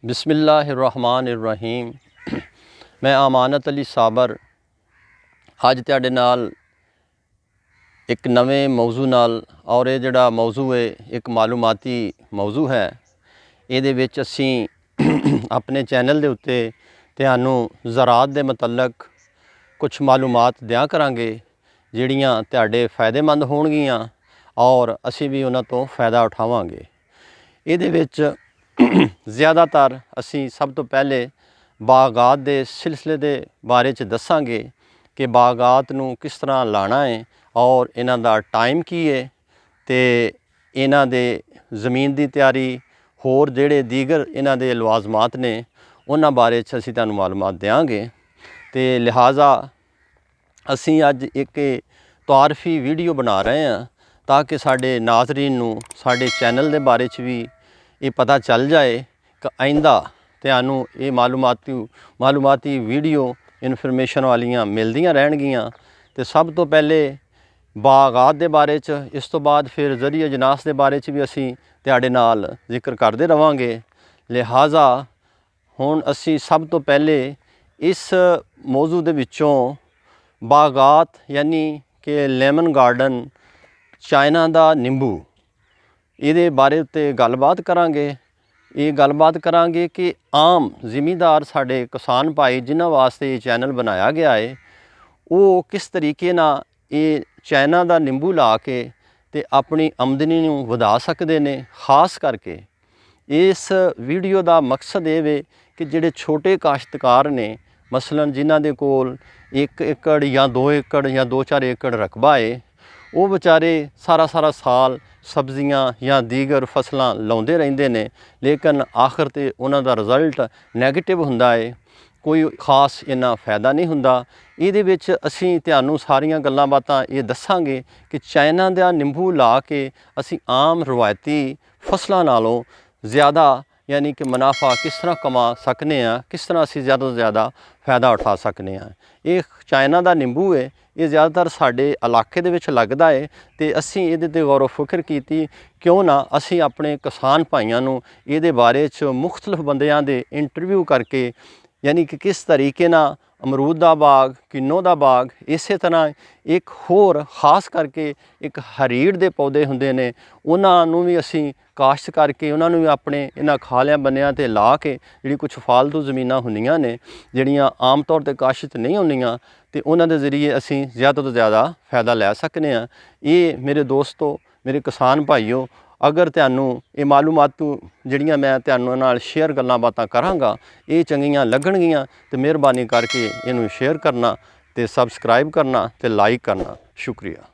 बिस्मिल्लाहिर्रहमानिर्रहीम। मैं अमानत अली साबर अज तुहाडे नाल एक नवे मौजू नाल और ये जिहड़ा मौजू है एक मालूमाती मौजू है। इहदे विच असीं अपने चैनल दे उत्ते तुहानूं ज़राअत दे मुतल्लक कुछ मालूमात दिया करांगे जिहड़ियां तुहाडे फ़ायदेमंद होणगियां और असीं भी उन्हां तों फ़ायदा उठावांगे। इहदे विच ज़्यादातर असी सब तो पहले बागात के सिलसिले के बारे च दसांगे कि बागात नूं किस तरह लाना है और इन्हां दा टाइम की है ते इन्हां दे ज़मीन की तैयारी होर जिहड़े दीगर इन्हां दे लवाजमात ने उन्हां बारे च असीं तुहानूं मालूमात देंगे। तो लिहाजा असीं अज एक तारफी वीडियो बना रहे हैं ताकि साडे नाज़रीन नूं साडे चैनल के बारे च भी ये पता चल जाए कि आइंदा तुहानूं ये मालूमाती वीडियो इनफॉर्मेशन वालियां मिलदियां रहणगियां। तो सब तो पहले बागात के बारे च, इस तो बाद फिर ज़री अजनास के बारे च भी असीं तुहाडे नाल जिक्र करते रहांगे। लिहाजा हुण असीं सब तो पहले इस मौजू दे विचों बागात यानी कि लेमन गार्डन, चाइना दा निंबू, ये बारे उत्ते गलबात करांगे। ये गलबात करांगे कि आम जिमीदार साडे किसान भाई जिन्हां वास्ते ये चैनल बनाया गया है वो किस तरीके नाल ये चाइना दा निंबू ला के ते अपनी आमदनी नूं वधा सकदे ने। खास करके इस वीडियो दा मकसद ये वे कि जिहड़े छोटे काश्तकार ने, मसलन जिन्हां दे कोल 1 एकड़ या 2 एकड़ या 2-4 एकड़ रकबा है, वो बेचारे सारा साल सब्जियां या दीगर फसलां लाउंदे रहिंदे ने, लेकिन आखिर ते उन्हां दा रिजल्ट नैगेटिव हुंदा है, कोई खास इन्ना फायदा नहीं हुंदा। इहदे विच असीं तुहानूं सारियां गल्लां बातां ये दस्सांगे कि चाइना दा निंबू ला के असीं आम रवायती फसलां नालों ज़्यादा यानी कि मुनाफा किस तरह कमा सकने हैं, किस तरह असीं ज़्यादा तो ज़्यादा फ़ायदा उठा सकने हैं। ये चाइना दा निंबू है, ये ज़्यादातर साडे इलाके दे विच लगदा है ते असीं इहदे ते गौर फिक्र कीती क्यों ना असीं अपने किसान भाइयों नूं इहदे बारे च मुख्तलिफ बंदियां दे इंटरव्यू करके, यानी कि किस तरीके नाल अमरूद दा बाग, किन्नों दा बाग, इस तरह एक होर खास करके एक हरीड़ दे पौधे हुंदे ने, उन्हां नूं भी असीं काश्त करके उन्हां नूं भी अपने इन्हां खालियां बन्नियां ते ला के जिहड़ी कुछ फालतू ज़मीनां हुंदियां ने जिहड़ियां आम तौर ते काश्त नहीं हुंदियां ते उन्हां दे ज़रिए असीं ज़्यादा तो ज़्यादा फ़ायदा लै सकने हैं। ये मेरे दोस्तों, मेरे किसान भाइयों, अगर तुहानूं ये मालूमातू जिहड़ियां मैं तुहानूं नाल शेयर गल्लां बातां करांगा ये चंगियां लगणगियां तो मेहरबानी करके इनू शेयर करना ते सबसक्राइब करना ते लाइक करना। शुक्रिया।